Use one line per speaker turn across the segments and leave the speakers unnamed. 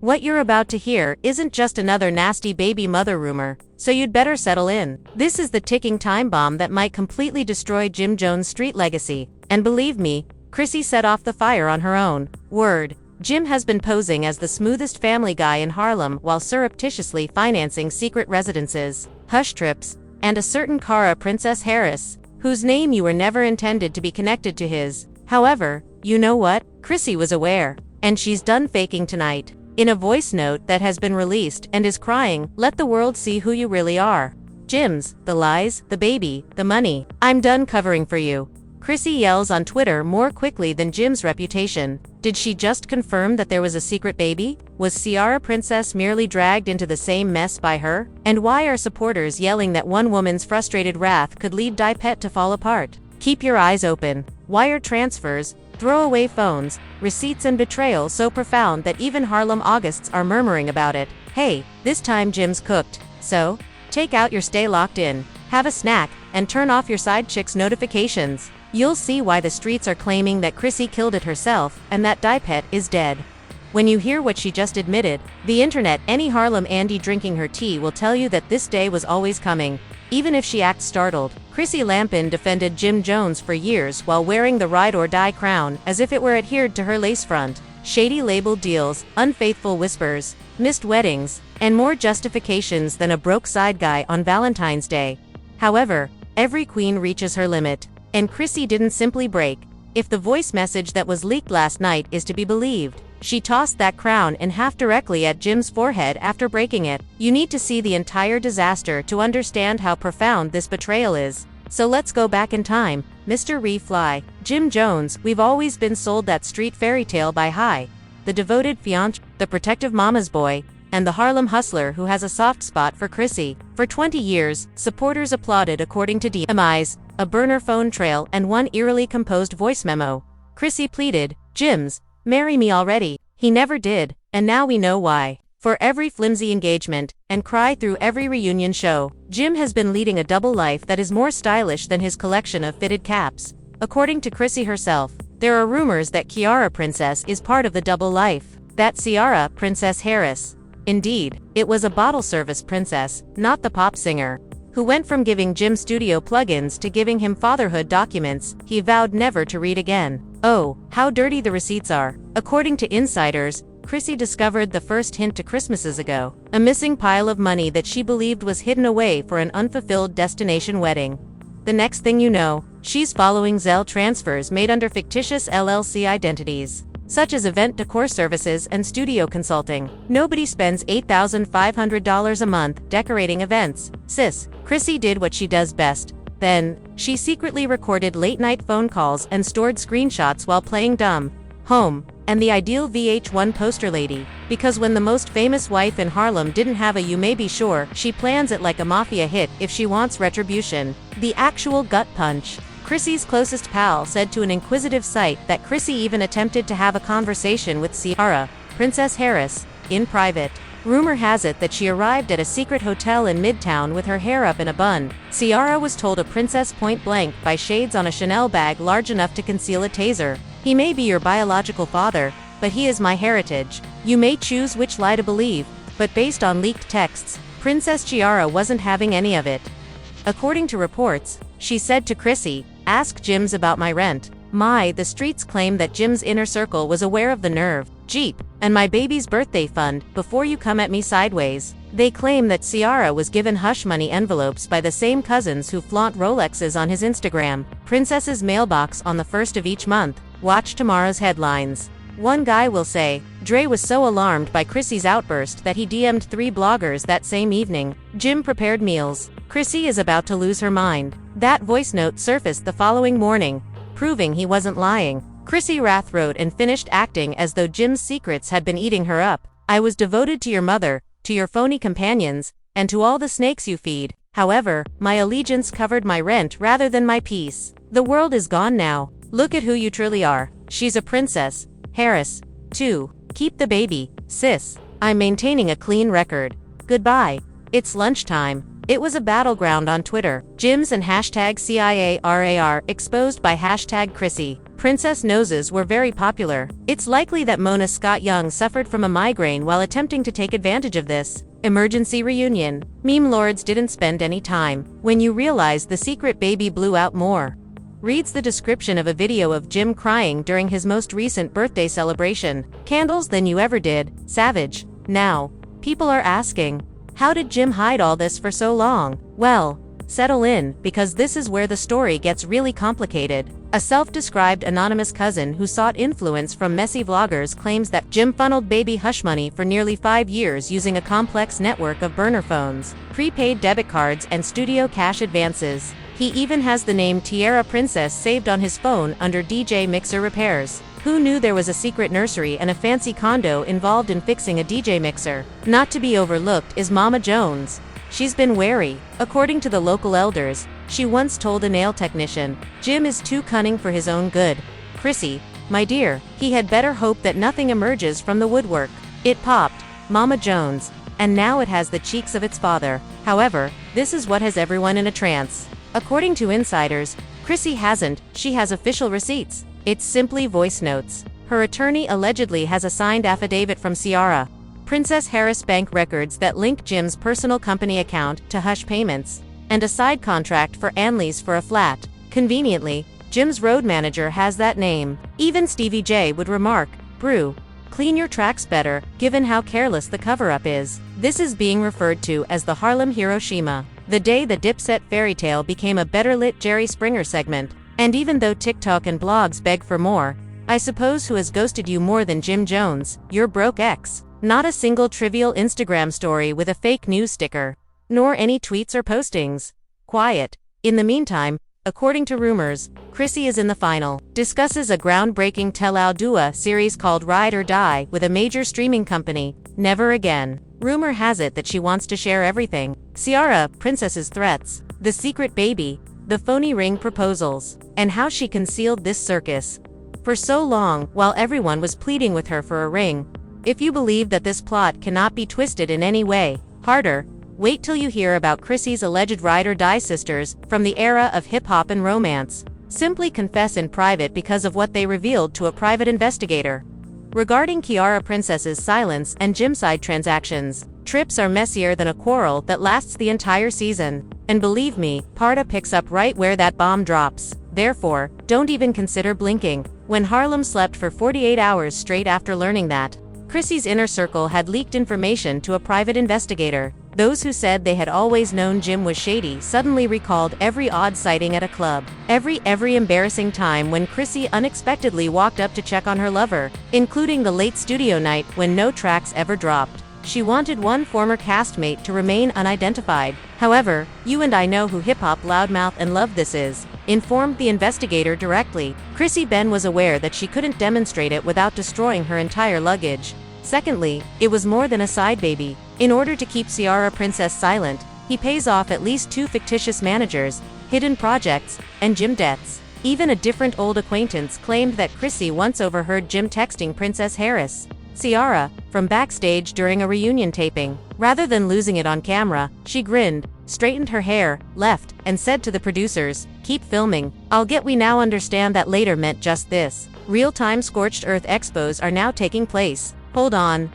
What you're about to hear isn't just another nasty baby mother rumor, so you'd better settle in. This is the ticking time bomb that might completely destroy Jim Jones' street legacy. And believe me, Chrissy set off the fire on her own. Word. Jim has been posing as the smoothest family guy in Harlem while surreptitiously financing secret residences, hush trips, and a certain Ciara Princess Harris, whose name you were never intended to be connected to his. However, you know what? Chrissy was aware. And she's done faking tonight. In a voice note that has been released and is crying, "Let the world see who you really are. Jims, the lies, the baby, the money. I'm done covering for you." Chrissy yells on Twitter more quickly than Jim's reputation. Did she just confirm that there was a secret baby? Was Ciara Princess merely dragged into the same mess by her? And why are supporters yelling that one woman's frustrated wrath could lead Pet to fall apart? Keep your eyes open. Wire transfers, throwaway phones, receipts and betrayal so profound that even Harlem Augusts are murmuring about it. Hey, this time Jim's cooked. So, take out your stay locked in, have a snack, and turn off your side chick's notifications. You'll see why the streets are claiming that Chrissy killed it herself and that Pet is dead. When you hear what she just admitted, the internet, any Harlem Andy drinking her tea will tell you that this day was always coming. Even if she acts startled, Chrissy Lampin defended Jim Jones for years while wearing the ride-or-die crown as if it were adhered to her lace front. Shady labeled deals, unfaithful whispers, missed weddings, and more justifications than a broke side guy on Valentine's Day. However, every queen reaches her limit. And Chrissy didn't simply break. If the voice message that was leaked last night is to be believed, she tossed that crown in half directly at Jim's forehead after breaking it. You need to see the entire disaster to understand how profound this betrayal is. So let's go back in time. Mr. Fly, Jim Jones, we've always been sold that street fairy tale by Hi, the devoted fiancé, the protective mama's boy, and the Harlem hustler who has a soft spot for Chrissy. For 20 years, supporters applauded according to DMIs, a burner phone trail and one eerily composed voice memo. Chrissy pleaded, "Jims, marry me already." He never did, and now we know why. For every flimsy engagement, and cry through every reunion show, Jim has been leading a double life that is more stylish than his collection of fitted caps. According to Chrissy herself, there are rumors that Ciara Princess is part of the double life. That Ciara Princess Harris. Indeed, it was a bottle service princess, not the pop singer, who went from giving Jim studio plugins to giving him fatherhood documents he vowed never to read again. Oh, how dirty the receipts are. According to insiders, Chrissy discovered the first hint to Christmases ago, a missing pile of money that she believed was hidden away for an unfulfilled destination wedding. The next thing you know, she's following Zelle transfers made under fictitious LLC identities, such as event decor services and studio consulting. Nobody spends $8,500 a month decorating events, sis. Chrissy did what she does best. Then, she secretly recorded late-night phone calls and stored screenshots while playing dumb, home, and the ideal VH1 poster lady. Because when the most famous wife in Harlem didn't have a "you may be sure," she plans it like a mafia hit if she wants retribution. The actual gut punch. Chrissy's closest pal said to an inquisitive site that Chrissy even attempted to have a conversation with Ciara Princess Harris in private. Rumor has it that she arrived at a secret hotel in Midtown with her hair up in a bun. Ciara was told a princess point blank by shades on a Chanel bag large enough to conceal a taser. "He may be your biological father, but he is my heritage." You may choose which lie to believe, but based on leaked texts, Princess Ciara wasn't having any of it. According to reports, she said to Chrissy, "Ask Jims about my rent." The streets claim that Jim's inner circle was aware of the nerve, Jeep, and my baby's birthday fund before you come at me sideways. They claim that Ciara was given hush money envelopes by the same cousins who flaunt Rolexes on his Instagram. Princess's mailbox on the first of each month. Watch tomorrow's headlines. One guy will say, Dre was so alarmed by Chrissy's outburst that he DM'd 3 bloggers that same evening. Jim prepared meals. Chrissy is about to lose her mind. That voice note surfaced the following morning, proving he wasn't lying. Chrissy Rath wrote and finished acting as though Jim's secrets had been eating her up. "I was devoted to your mother, to your phony companions, and to all the snakes you feed. However, my allegiance covered my rent rather than my peace. The world is gone now. Look at who you truly are. She's a princess. Harris, too. Keep the baby, sis. I'm maintaining a clean record. Goodbye." It's lunchtime. It was a battleground on Twitter. Gyms and hashtag CIARAR exposed by hashtag Chrissy. Princess noses were very popular. It's likely that Mona Scott Young suffered from a migraine while attempting to take advantage of this. Emergency reunion. Meme lords didn't spend any time. When you realize the secret baby blew out more. Reads the description of a video of Jim crying during his most recent birthday celebration. Candles than you ever did. Savage. Now, people are asking, how did Jim hide all this for so long? Well, settle in, because this is where the story gets really complicated. A self-described anonymous cousin who sought influence from messy vloggers claims that Jim funneled baby hush money for nearly 5 years using a complex network of burner phones, prepaid debit cards, and studio cash advances. He even has the name Ciara Princess saved on his phone under DJ Mixer repairs. Who knew there was a secret nursery and a fancy condo involved in fixing a DJ mixer? Not to be overlooked is Mama Jones. She's been wary. According to the local elders, she once told a nail technician, "Jim is too cunning for his own good. Chrissy, my dear, he had better hope that nothing emerges from the woodwork." It popped, Mama Jones, and now it has the cheeks of its father. However, this is what has everyone in a trance. According to insiders, Chrissy hasn't. She has official receipts. It's simply voice notes. Her attorney allegedly has a signed affidavit from Ciara, Princess Harris bank records that link Jim's personal company account to hush payments, and a side contract for Anley's for a flat. Conveniently, Jim's road manager has that name. Even Stevie J would remark, "Brew, clean your tracks better," given how careless the cover-up is. This is being referred to as the Harlem Hiroshima, the day the Dipset fairy tale became a better-lit Jerry Springer segment. And even though TikTok and blogs beg for more, I suppose who has ghosted you more than Jim Jones? Your broke ex. Not a single trivial Instagram story with a fake news sticker. Nor any tweets or postings. Quiet. In the meantime, according to rumors, Chrissy is in the final. Discusses a groundbreaking Tell Al Dua series called Ride or Die with a major streaming company. Never again. Rumor has it that she wants to share everything. Ciara, Princess's threats, the secret baby, the phony ring proposals, and how she concealed this circus for so long while everyone was pleading with her for a ring. If you believe that this plot cannot be twisted in any way, harder, wait till you hear about Chrissy's alleged ride or die sisters from the era of hip-hop and romance. Simply confess in private because of what they revealed to a private investigator. Regarding Ciara Princess's silence and Jim-side transactions, trips are messier than a quarrel that lasts the entire season. And believe me, Parda picks up right where that bomb drops. Therefore, don't even consider blinking. When Harlem slept for 48 hours straight after learning that Chrissy's inner circle had leaked information to a private investigator, those who said they had always known Jim was shady suddenly recalled every odd sighting at a club. Every embarrassing time when Chrissy unexpectedly walked up to check on her lover, including the late studio night when no tracks ever dropped. She wanted one former castmate to remain unidentified. However, you and I know who hip-hop loudmouth and love this is, informed the investigator directly. Chrissy Ben was aware that she couldn't demonstrate it without destroying her entire luggage. Secondly, it was more than a side baby. In order to keep Ciara Princess silent, he pays off at least 2 fictitious managers, hidden projects, and Jim debts. Even a different old acquaintance claimed that Chrissy once overheard Jim texting Princess Harris, Ciara, from backstage during a reunion taping. Rather than losing it on camera, she grinned, straightened her hair, left, and said to the producers, "Keep filming. I'll get." We now understand that later meant just this. Real-time scorched earth expos are now taking place. Hold on.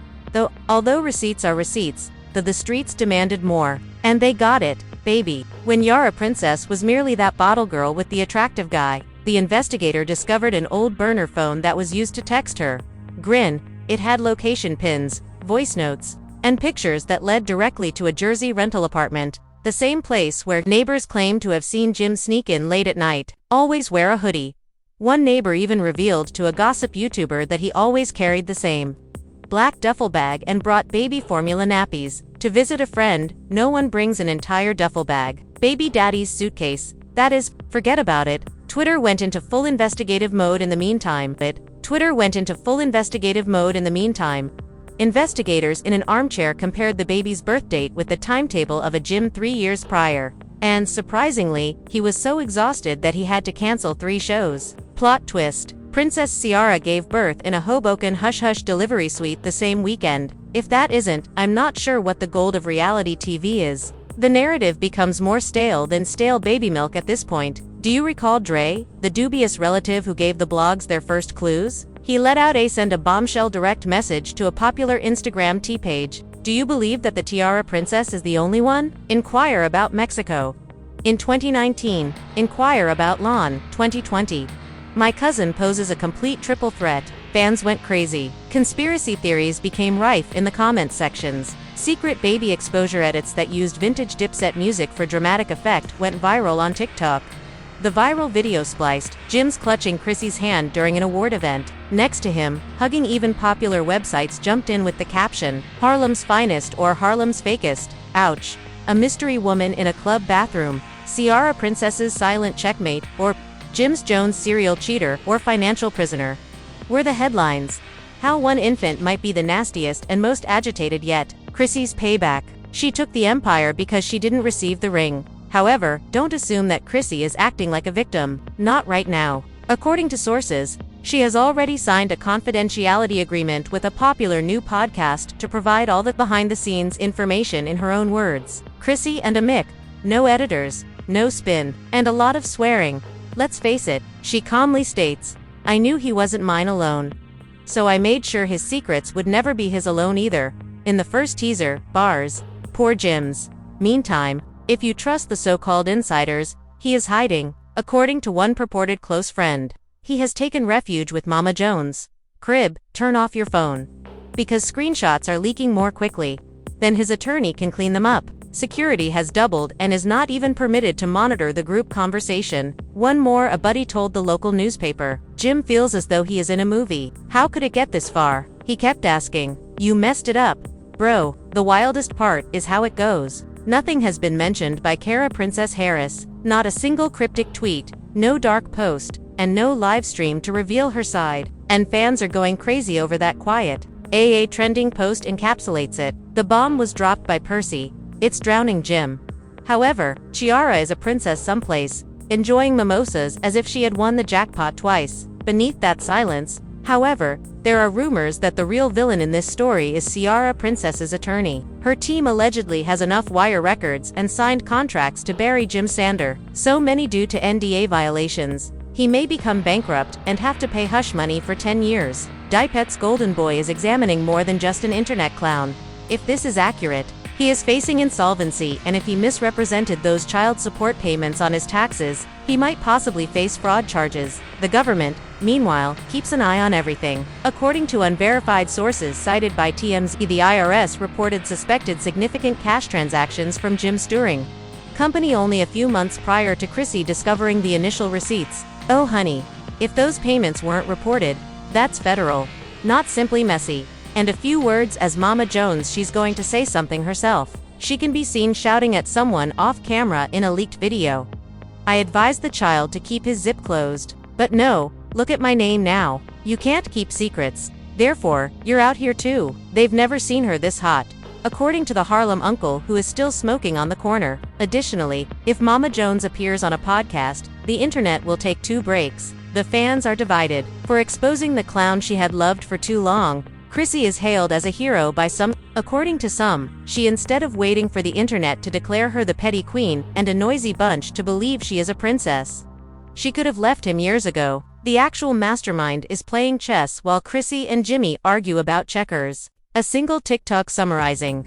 Although receipts are receipts, the streets demanded more. And they got it, baby. When Ciara Princess was merely that bottle girl with the attractive guy, the investigator discovered an old burner phone that was used to text her. Grin. It had location pins, voice notes, and pictures that led directly to a Jersey rental apartment, the same place where neighbors claimed to have seen Jim sneak in late at night. Always wear a hoodie. One neighbor even revealed to a gossip YouTuber that he always carried the same black duffel bag and brought baby formula nappies. To visit a friend, no one brings an entire duffel bag. Baby daddy's suitcase. That is, forget about it. Twitter went into full investigative mode in the meantime. Investigators in an armchair compared the baby's birth date with the timetable of a Jim 3 years prior. And surprisingly, he was so exhausted that he had to cancel 3 shows. Plot twist. Princess Ciara gave birth in a Hoboken hush-hush delivery suite the same weekend. If that isn't, I'm not sure what the gold of reality TV is. The narrative becomes more stale than stale baby milk at this point. Do you recall Dre, the dubious relative who gave the blogs their first clues? He let out a send a bombshell direct message to a popular Instagram tea page. Do you believe that the Ciara princess is the only one? Inquire about Mexico. In 2019, inquire about Lawn, 2020. My cousin poses a complete triple threat. Fans went crazy. Conspiracy theories became rife in the comments sections. Secret baby exposure edits that used vintage Dipset music for dramatic effect went viral on TikTok. The viral video spliced Jim's clutching Chrissy's hand during an award event. Next to him, hugging even popular websites jumped in with the caption, "Harlem's finest" or "Harlem's fakest." Ouch. A mystery woman in a club bathroom. Ciara princess's silent checkmate, or Jim Jones serial cheater or financial prisoner, were the headlines. How one infant might be the nastiest and most agitated yet. Chrissy's payback. She took the empire because she didn't receive the ring. However, don't assume that Chrissy is acting like a victim. Not right now. According to sources, she has already signed a confidentiality agreement with a popular new podcast to provide all the behind-the-scenes information in her own words. Chrissy and a Mick. No editors, no spin, and a lot of swearing. Let's face it, she calmly states, "I knew he wasn't mine alone. So I made sure his secrets would never be his alone either." In the first teaser, bars. Poor Jim's. Meantime, if you trust the so-called insiders, he is hiding. According to one purported close friend, he has taken refuge with Mama Jones' crib. Turn off your phone. Because screenshots are leaking more quickly than his attorney can clean them up. Security has doubled and is not even permitted to monitor the group conversation. One more, a buddy told the local newspaper. Jim feels as though he is in a movie. How could it get this far? He kept asking. You messed it up, bro. The wildest part is how it goes. Nothing has been mentioned by Ciara Princess Harris. Not a single cryptic tweet, no dark post, and no live stream to reveal her side. And fans are going crazy over that quiet. A trending post encapsulates it. The bomb was dropped by Percy. It's drowning Jim. However, Ciara is a princess someplace, enjoying mimosas as if she had won the jackpot twice. Beneath that silence, however, there are rumors that the real villain in this story is Ciara Princess's attorney. Her team allegedly has enough wire records and signed contracts to bury Jim Sander, so many due to NDA violations. He may become bankrupt and have to pay hush money for 10 years. Dipet's golden boy is examining more than just an internet clown. If this is accurate, he is facing insolvency, and if he misrepresented those child support payments on his taxes, he might possibly face fraud charges. The government, meanwhile, keeps an eye on everything. According to unverified sources cited by TMZ, the IRS reported suspected significant cash transactions from Jim Sturing company only a few months prior to Chrissy discovering the initial receipts. Oh honey, if those payments weren't reported, that's federal, not simply messy. And a few words as Mama Jones, she's going to say something herself. She can be seen shouting at someone off camera in a leaked video. I advised the child to keep his zip closed. But no, look at my name now. You can't keep secrets. Therefore, you're out here too. They've never seen her this hot. According to the Harlem uncle who is still smoking on the corner. Additionally, if Mama Jones appears on a podcast, the internet will take 2 breaks. The fans are divided. For exposing the clown she had loved for too long, Chrissy is hailed as a hero by some. According to some, she, instead of waiting for the internet to declare her the petty queen and a noisy bunch to believe she is a princess, she could have left him years ago. The actual mastermind is playing chess while Chrissy and Jimmy argue about checkers. A single TikTok summarizing.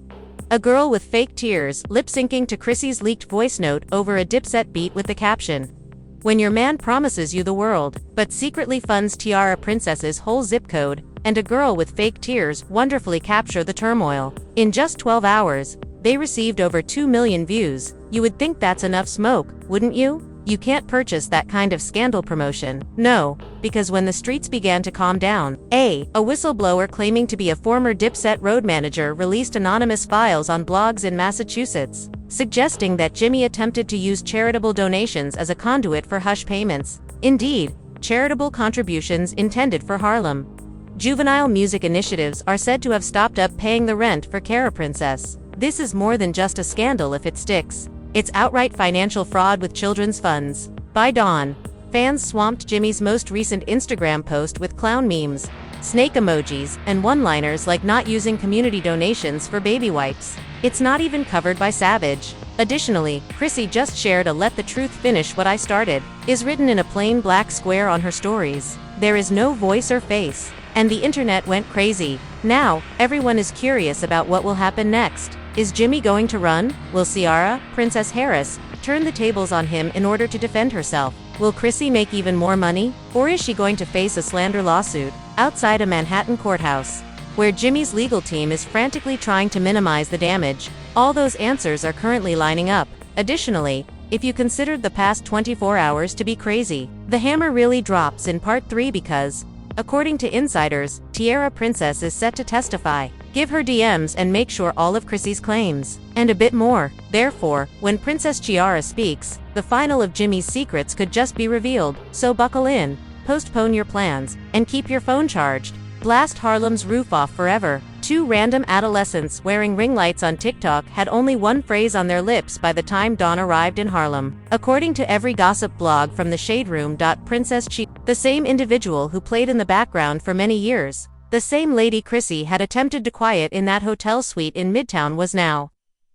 A girl with fake tears lip-syncing to Chrissy's leaked voice note over a Dipset beat with the caption, "When your man promises you the world, but secretly funds Ciara Princess's whole zip code," and a girl with fake tears wonderfully capture the turmoil. In just 12 hours, they received over 2 million views. You would think that's enough smoke, wouldn't you? You can't purchase that kind of scandal promotion. No, because when the streets began to calm down, a whistleblower claiming to be a former Dipset road manager released anonymous files on blogs in Massachusetts, suggesting that Jimmy attempted to use charitable donations as a conduit for hush payments. Indeed, charitable contributions intended for Harlem. Juvenile music initiatives are said to have stopped up paying the rent for Ciara Princess. This is more than just a scandal if it sticks. It's outright financial fraud with children's funds. By dawn, fans swamped Jimmy's most recent Instagram post with clown memes. snake emojis, and one-liners like not using community donations for baby wipes. It's not even covered by Savage. Additionally, Chrissy just shared a "let the truth finish what I started" is written in a plain black square on her stories. There is no voice or face. And the internet went crazy. Now, everyone is curious about what will happen next. Is Jimmy going to run? Will Ciara, Princess Harris, turn the tables on him in order to defend herself? Will Chrissy make even more money? Or is she going to face a slander lawsuit outside a Manhattan courthouse, where Jimmy's legal team is frantically trying to minimize the damage? All those answers are currently lining up. Additionally, if you considered the past 24 hours to be crazy, the hammer really drops in part 3 because, according to insiders, Ciara Princess is set to testify, give her DMs and make sure all of Chrissy's claims, and a bit more. Therefore, when Princess Ciara speaks, the final of Jimmy's secrets could just be revealed, so buckle in, postpone your plans, and keep your phone charged. Blast Harlem's roof off forever. 2 random adolescents wearing ring lights on TikTok had only one phrase on their lips by the time dawn arrived in Harlem. According to every gossip blog from the Shade Room. Princess Ciara, the same individual who played in the background for many years, the same lady Chrissy had attempted to quiet in that hotel suite in Midtown, was now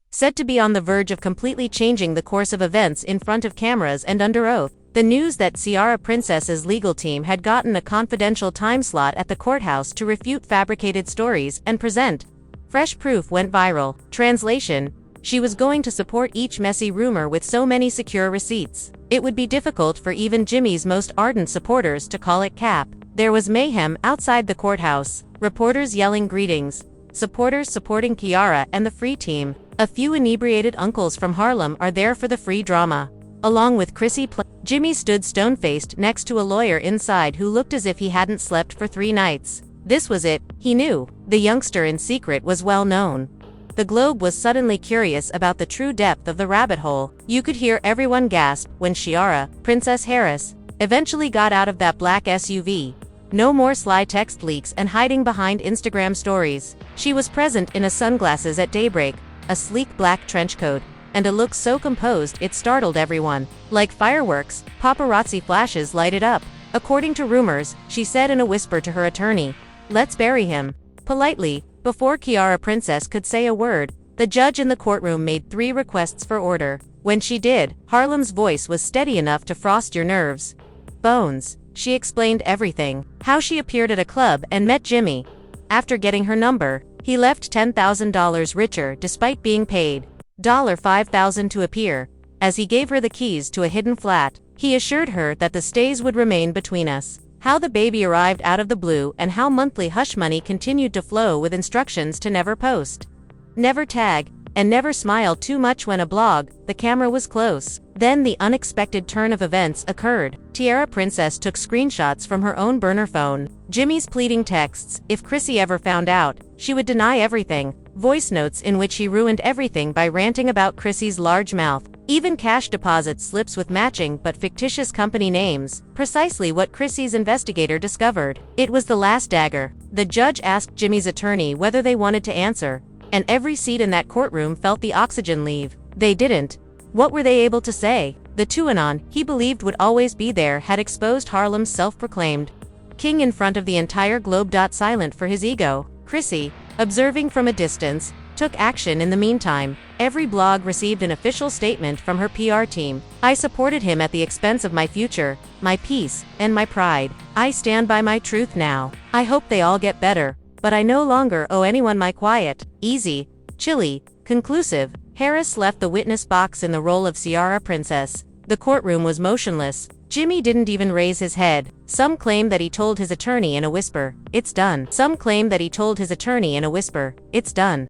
said to be on the verge of completely changing the course of events in front of cameras and under oath. The news that Ciara Princess's legal team had gotten a confidential time slot at the courthouse to refute fabricated stories and present fresh proof went viral. Translation: she was going to support each messy rumor with so many secure receipts. It would be difficult for even Jimmy's most ardent supporters to call it cap. There was mayhem outside the courthouse, reporters yelling greetings, supporters supporting Ciara and the Free team. A few inebriated uncles from Harlem are there for the free drama. Along with Chrissy, Jimmy stood stone-faced next to a lawyer inside who looked as if he hadn't slept for 3 nights. This was it, he knew. The youngster in secret was well known. The Globe was suddenly curious about the true depth of the rabbit hole. You could hear everyone gasp when Ciara, Princess Harris, eventually got out of that black SUV. No more sly text leaks and hiding behind Instagram stories. She was present in sunglasses at daybreak, a sleek black trench coat, and a look so composed it startled everyone. Like fireworks, paparazzi flashes lighted up. According to rumors, she said in a whisper to her attorney, "Let's bury him." Politely, before Ciara Princess could say a word, the judge in the courtroom made 3 requests for order. When she did, Harlem's voice was steady enough to frost your nerves. Bones. She explained everything. How she appeared at a club and met Jimmy. After getting her number, he left $10,000 richer despite being paid $5,000 to appear. As he gave her the keys to a hidden flat, he assured her that the stays would remain between us. How the baby arrived out of the blue and how monthly hush money continued to flow with instructions to never post, never tag, and never smile too much when a blog. The camera was close. Then the unexpected turn of events occurred. Ciara Princess took screenshots from her own burner phone. Jimmy's pleading texts. If Chrissy ever found out, she would deny everything. Voice notes in which he ruined everything by ranting about Chrissy's large mouth. Even cash deposit slips with matching but fictitious company names. Precisely what Chrissy's investigator discovered. It was the last dagger. The judge asked Jimmy's attorney whether they wanted to answer, and every seat in that courtroom felt the oxygen leave. They didn't. What were they able to say? The QAnon he believed would always be there had exposed Harlem's self-proclaimed king in front of the entire globe. Silent for his ego, Chrissy, observing from a distance, took action in the meantime. Every blog received an official statement from her PR team. "I supported him at the expense of my future, my peace, and my pride. I stand by my truth now. I hope they all get better, but I no longer owe anyone my quiet." Easy, chilly, conclusive. Harris left the witness box in the role of Ciara Princess. The courtroom was motionless. Jimmy didn't even raise his head. Some claim that he told his attorney in a whisper, "It's done." Some claim that he told his attorney in a whisper, "It's done."